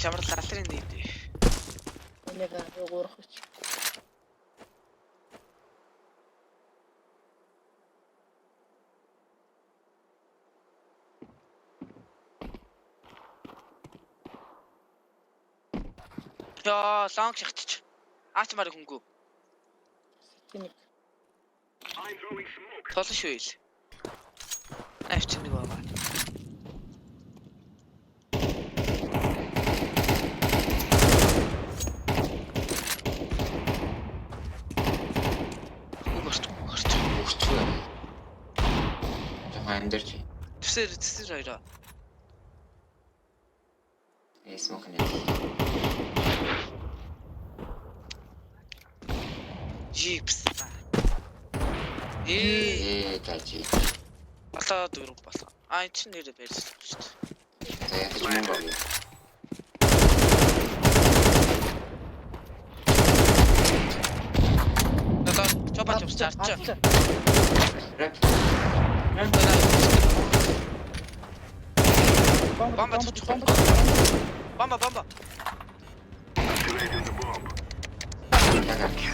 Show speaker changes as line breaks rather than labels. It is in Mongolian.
ямар лалрын нэг.
Нэг гоорох гэж.
Яа, лонг шахчих. Аач марыг хөнгөө.
Тэнийг.
Толон шүү ил. Авч нэг байгаа.
Өгчөө. Жохоо амьдэрч.
Тэсэр хоёроо.
Смок нэг.
Жипс.
Тачи.
Болоо дөрөв болоо. Эн чинь нэрээ байсан шүү дээ.
За ятаж мөн баг.
Чопа чарч.
Рэп.
Бомба.
Яга.